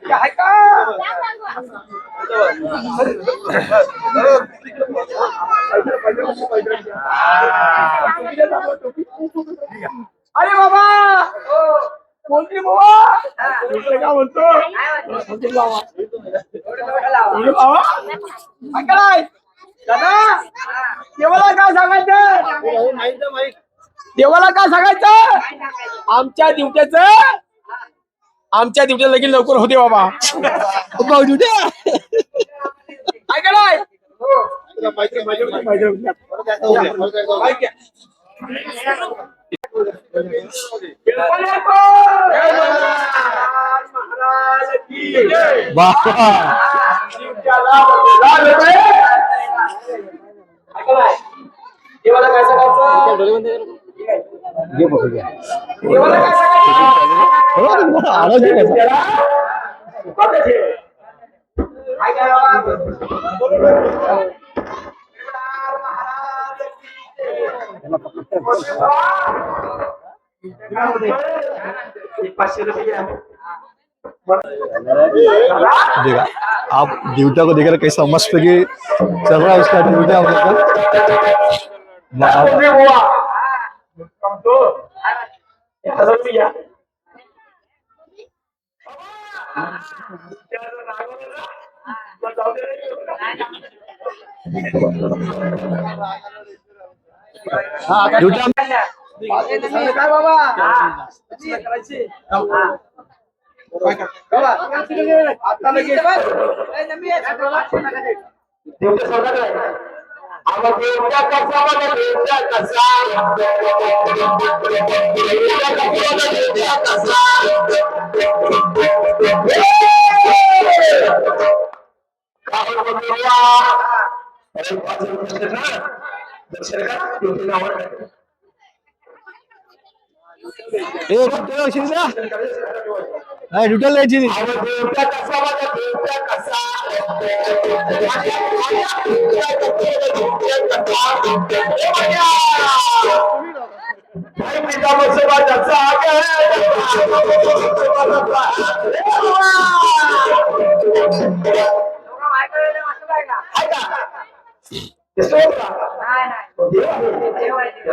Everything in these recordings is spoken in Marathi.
आहे का? अरे बाबा कोणती बाबा काय म्हणतो काय दादा देवाला काय सांगायचं देवाला काय सांगायचं आमच्या ड्युट्या लगीन लवकर होते बाबा ड्युट्या काय कराय देवाला काय सांगायचं देवाला काय देखा आप ड्यूटा को देखकर कैसा मस्त कि चल रहा है उसका ड्यूटा हम लोग ड्यूटा काय बाबा करायची आता लगेच ड्यूटा लेची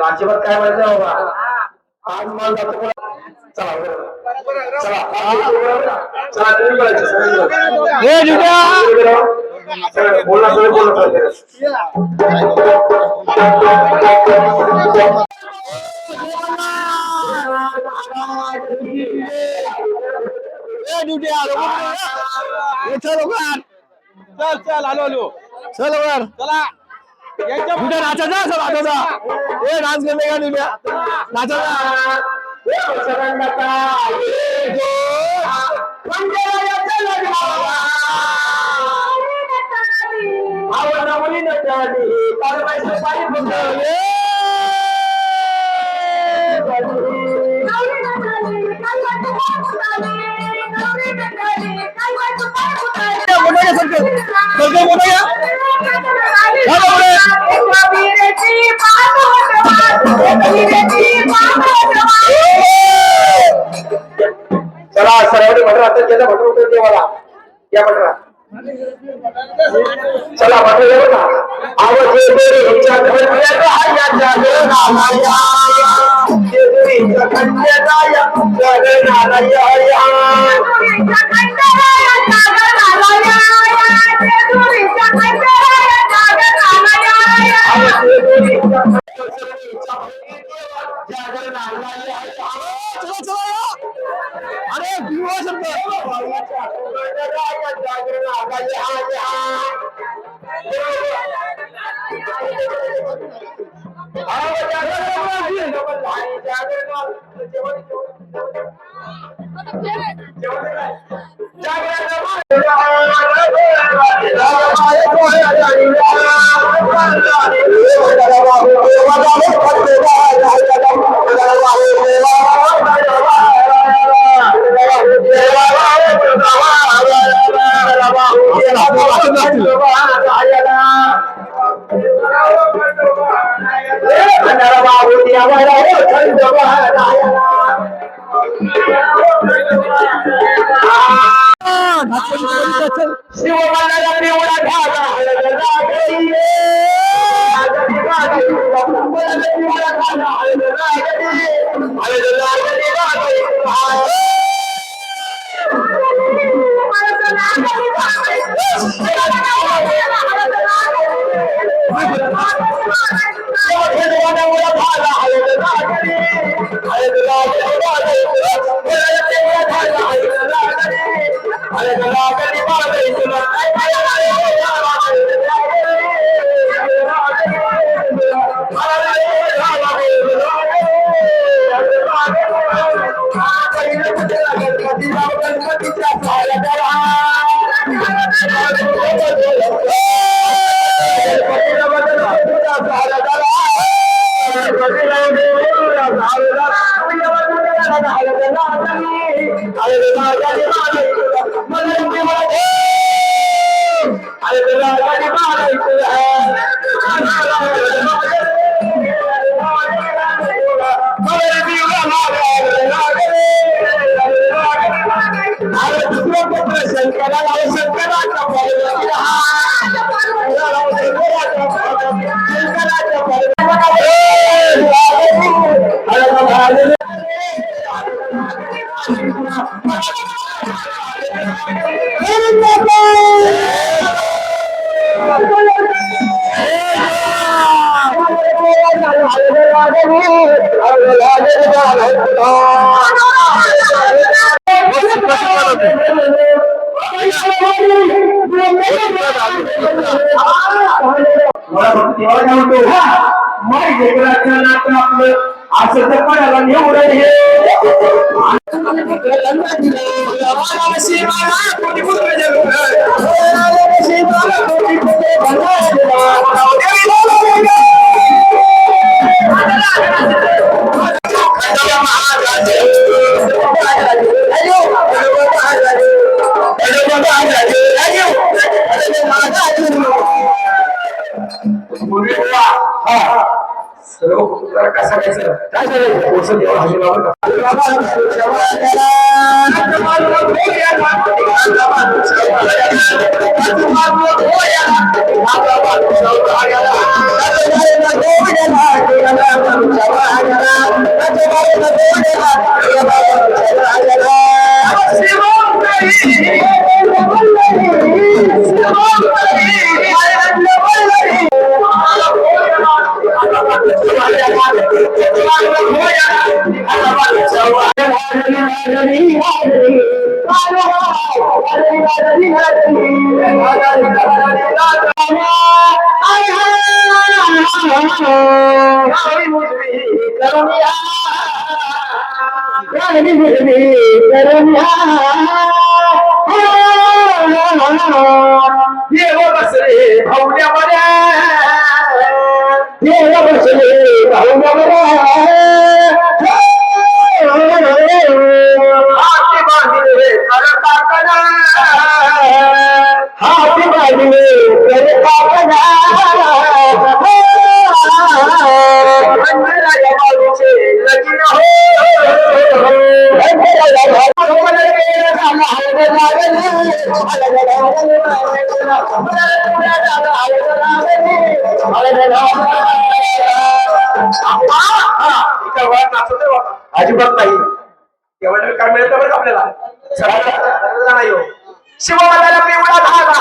अजिबात काय म्हणायचं बाबा आज मला चला चला चला तुम्ही बोलायचं बोला चल चल आलो चल वर चला ड्यूटा नाचायचा डान्स करने का ड्यूटा नाचायचा चला सर्वांनी म्हटलं आता ज्याला म्हटलं होतं देवाला या म्हटलं चला म्हटलं का आवाज ह्याच्या अरे दिवा शब्द शिवबाला पिवळा धागा हळद लागली आपलं असं तर पडायला निवड कसं काय करायचं देवा देव बसले भावड्यामध्ये देव बसले भावड्यामध्ये हाती बांधले करता करा हाती बांधले करता करा अंधराया बाजूचे लगीन हो अजिबात नाही एवढं काय मिळतं बरं आपल्याला नाही हो शिवबाला पिवळा धागा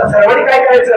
सर्वांनी काय करायचं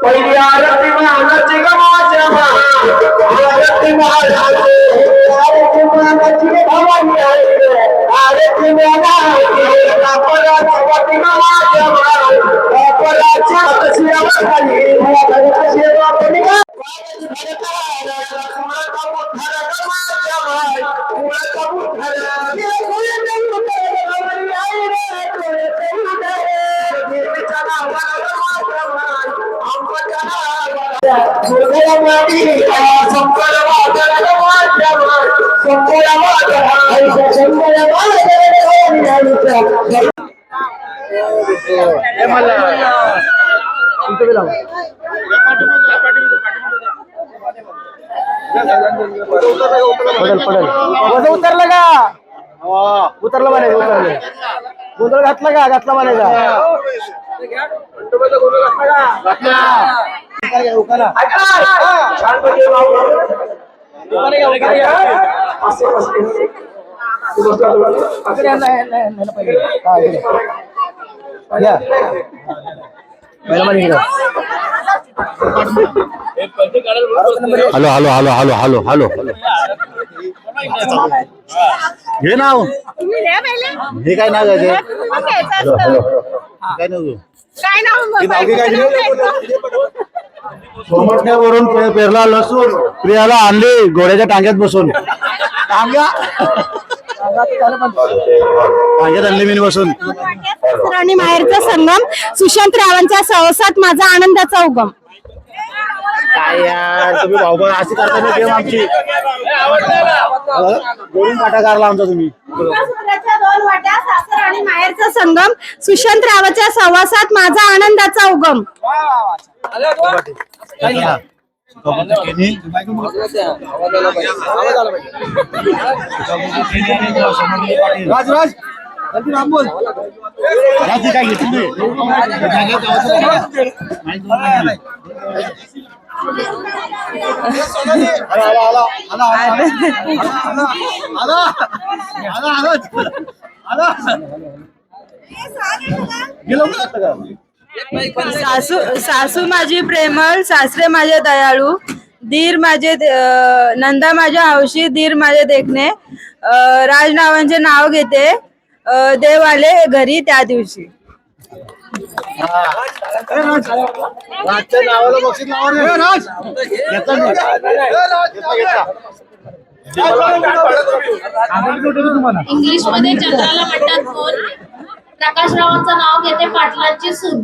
पहिली आरती महाराची गमाच्या आरती महाराची आरती महाराची भवानी आरती महाराची अपराची वती गमाच्या अपराची कशी अवस्थाली कशी वापरली उतरलं का उतरलं म्हणायचं उतरलं गोंधळ घातला का घातला म्हणायचा hello hello hello hello hello hello घे नाव हे काय नाव आहे काय वरून पेरला लसूण प्रियाला आणली घोड्याच्या टांग्यात बसून टांग्यात आणली मी बसून आणि माहेरचा संगम सुशांत रावांच्या सहवासात माझा आनंदाचा उगम काय यार तुम्ही भाऊ अशी करता ना गेम आमची गोळून काटा काढला आमचा तुम्ही दोन वाट्या सासर आणि माहेरचा संगम सुशांत रावाच्या सहवासात माझा आनंदाचा उगम राज राज बोल काय घेतली सासू माझी प्रेमळ, सासरे माझे दयाळू, दीर माझे नंदा माझ्या हौशी, दीर माझे देखणे, राजनावांचे नाव घेते, देव आले घरी त्या दिवशी. इंग्लिश मध्ये चंद्राला म्हणतात कोण? प्रकाशरावांचं नाव घेते पाटलांची सून.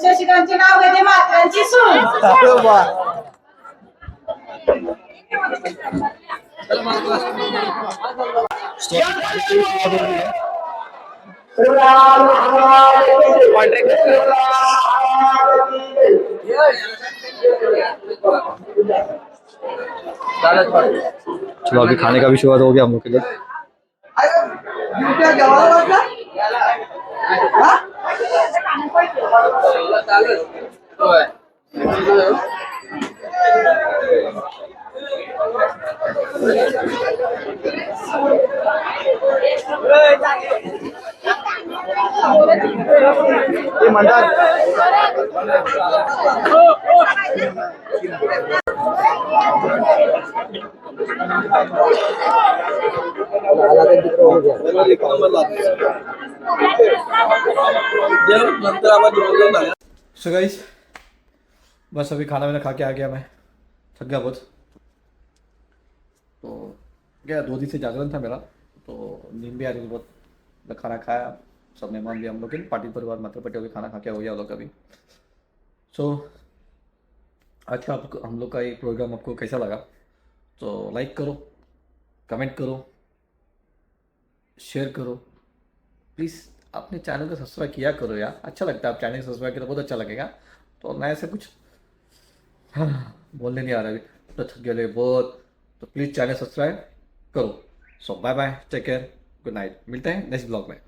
शशिकांतचे नाव घेते मात्रांची सून. चलो अभी खाने का भी शुरुआत हो गया हम लोग के लिए. ते म्हणतात सो गाइस बस अभी खाना वाना खा के आ गया मैं, थक गया बहुत। तो क्या 2 दिन से जागरण था मेरा, तो नींद भी आ रही थी बहुत। तो खाना खाया, सब मेहमान भी हम लोग के पार्टी परिवार मात्र पटे हो खाना खा के हो गया वो लोग का भी। सो आज का आपको हम लोग का ये प्रोग्राम आपको कैसा लगा, तो लाइक करो, कमेंट करो, शेयर करो, प्लीज़ अपने चैनल को सब्सक्राइब किया करो यार, अच्छा लगता है। आप चैनल सब्सक्राइब करो बहुत अच्छा लगेगा। तो मैं ऐसे कुछ बोलने नहीं आ रहा अभी, तो थक गए बहुत। तो प्लीज़ चैनल सब्सक्राइब करो। So bye bye, take care, good night, मिलते हैं नेक्स्ट ब्लॉग में।